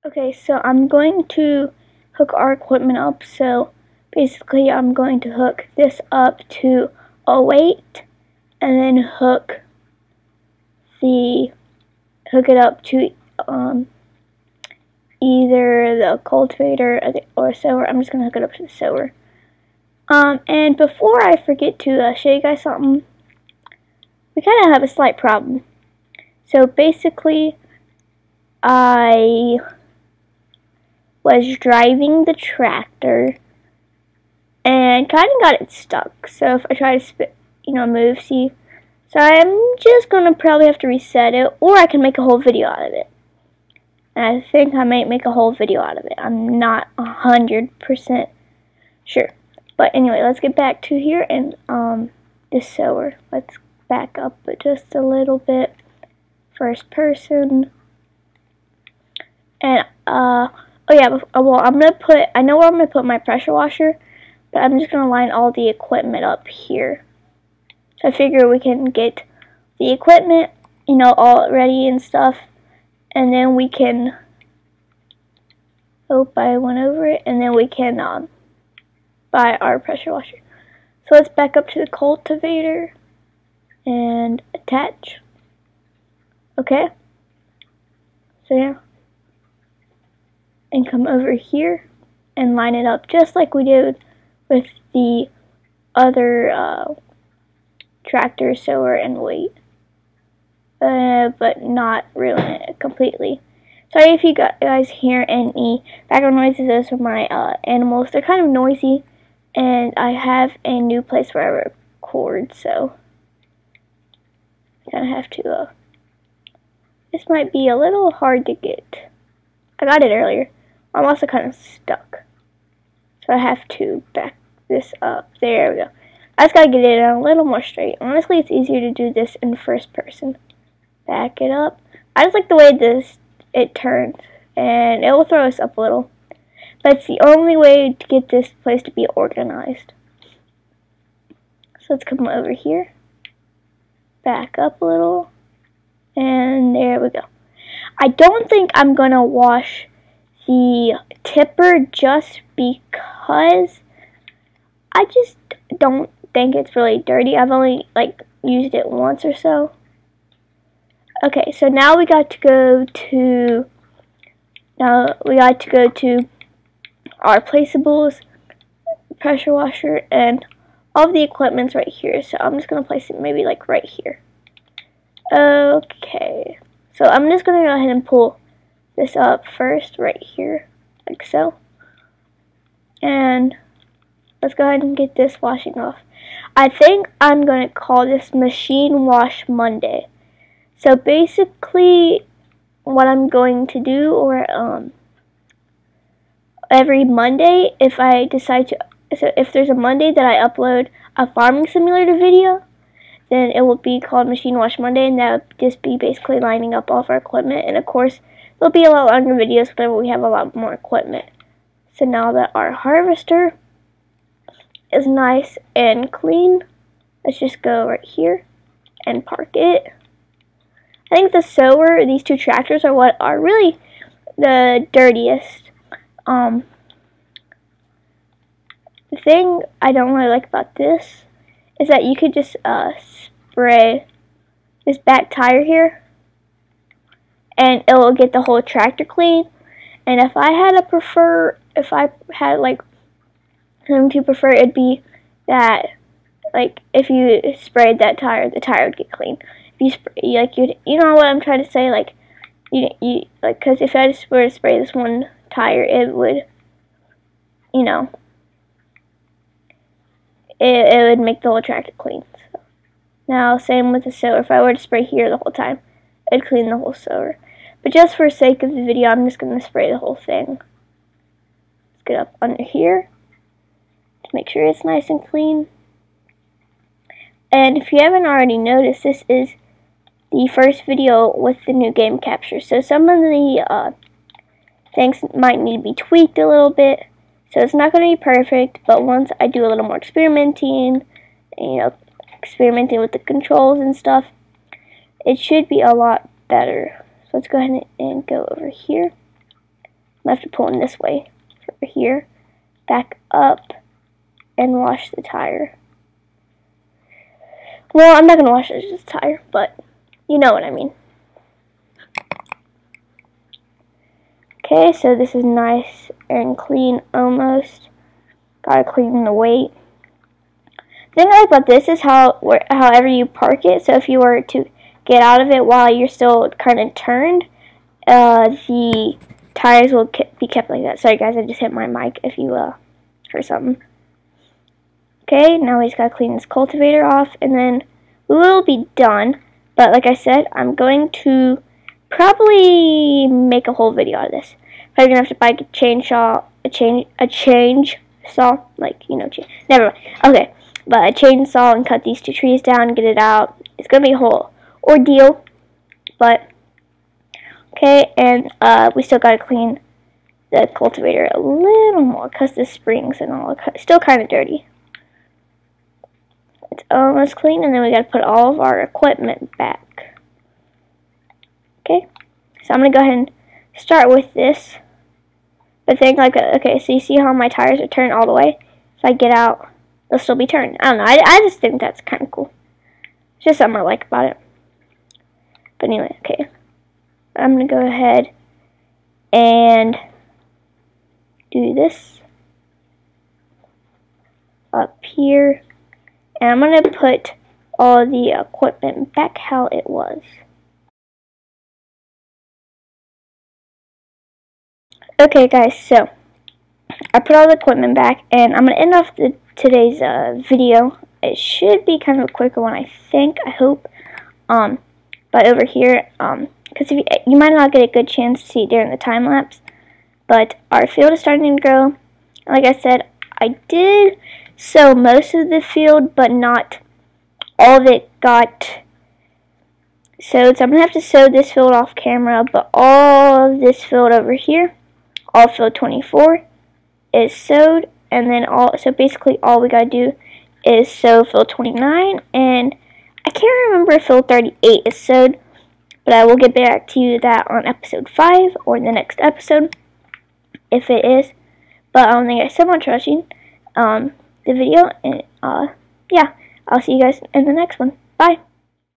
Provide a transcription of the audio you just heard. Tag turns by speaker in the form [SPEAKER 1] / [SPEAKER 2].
[SPEAKER 1] Okay, so I'm going to hook our equipment up. So basically I'm going to hook this up to a weight and then hook it up to either the cultivator or sower. I'm just going to hook it up to the sower. And before I forget to show you guys something, we kind of have a slight problem. So basically, I was driving the tractor and kind of got it stuck. So if I try to move, see. So I'm just going to probably have to reset it, or I can make a whole video out of it. And I think I might make a whole video out of it. I'm not 100% sure. But anyway, let's get back to here and the sower. Let's back up just a little bit. First person. And oh yeah, well I know where I'm gonna put my pressure washer, but I'm just gonna line all the equipment up here. So I figure we can get the equipment, all ready and stuff, and then we can. Oh, I went over it, and then we can buy our pressure washer. So let's back up to the cultivator and attach. Okay. So yeah. And come over here and line it up just like we did with the other tractor, sower, and weight. But not ruin it completely. Sorry if you guys hear any background noises. Those are my animals. They're kind of noisy, and I have a new place where I record, so I kind of have to. This might be a little hard to get. I got it earlier. I'm also kind of stuck, so I have to back this up. There we go. I just gotta get it a little more straight. Honestly, it's easier to do this in first person. Back it up. I just like the way it turns, and it will throw us up a little. But it's the only way to get this place to be organized. So let's come over here. Back up a little. And there we go. I don't think I'm going to wash the tipper just because I just don't think it's really dirty. I've only used it once or so. Okay, so now we got to go to our placeables, pressure washer, and all of the equipment's right here. So I'm just gonna place it maybe right here. Okay, so I'm just gonna go ahead and pull this up first right here, like so. And let's go ahead and get this washing off. I think I'm gonna call this Machine Wash Monday. So basically, what I'm going to do, or every Monday, if I decide to, so if there's a Monday that I upload a farming simulator video, then it will be called Machine Wash Monday, and that would just be basically lining up all of our equipment. And of course, there'll be a lot longer videos whenever we have a lot more equipment. So now that our harvester is nice and clean, let's just go right here and park it. I think the sower, these two tractors, are what are really the dirtiest. The thing I don't really like about this is that you could just spray this back tire here, and it will get the whole tractor clean. And if I had something to prefer, it'd be that if you sprayed that tire, the tire would get clean. You know what I'm trying to say, because if I just were to spray this one tire, it would, it would make the whole tractor clean. So. Now, same with the sower. If I were to spray here the whole time, it'd clean the whole sower. But just for sake of the video, I'm just going to spray the whole thing. Let's get up under here to make sure it's nice and clean. And if you haven't already noticed, this is the first video with the new game capture. So some of the things might need to be tweaked a little bit. So it's not going to be perfect, but once I do a little more experimenting, experimenting with the controls and stuff, it should be a lot better. So let's go ahead and go over here. I have to pull in this way. Over here, back up, and wash the tire. Well, I'm not going to wash this tire, but you know what I mean. Okay, so this is nice and clean almost. Gotta clean the weight. The thing I like about this is however you park it. So if you were to get out of it while you're still kind of turned, the tires will be kept like that. Sorry guys, I just hit my mic if you heard something. Okay, now we just gotta clean this cultivator off, and then we will be done. But like I said, I'm going to probably make a whole video out of this. Probably gonna have to buy a chainsaw, like, you know, never mind. Okay, but a chainsaw and cut these 2 trees down, get it out. It's gonna be a whole ordeal, but okay. And we still gotta clean the cultivator a little more because the springs and all are still kind of dirty. It's almost clean, and then we gotta put all of our equipment back. Okay, so I'm gonna go ahead and start with this. But think like, okay, so you see how my tires are turned all the way? If I get out, they'll still be turned. I don't know, I just think that's kind of cool. It's just something I like about it. But anyway, okay. I'm going to go ahead and do this up here. And I'm going to put all the equipment back how it was. Okay guys, so I put all the equipment back, and I'm going to end off today's video. It should be kind of a quicker one, I think, I hope. But over here, because you might not get a good chance to see it during the time lapse, but our field is starting to grow. Like I said, I did sow most of the field, but not all of it got sowed. So I'm going to have to sow this field off camera, but all of this field over here, all field 24 is sowed, and then so basically all we gotta do is sow field 29, and I can't remember if field 38 is sowed, but I will get back to you that on episode 5 or the next episode if it is. But I don't think it's so much rushing the video, and yeah, I'll see you guys in the next one. Bye.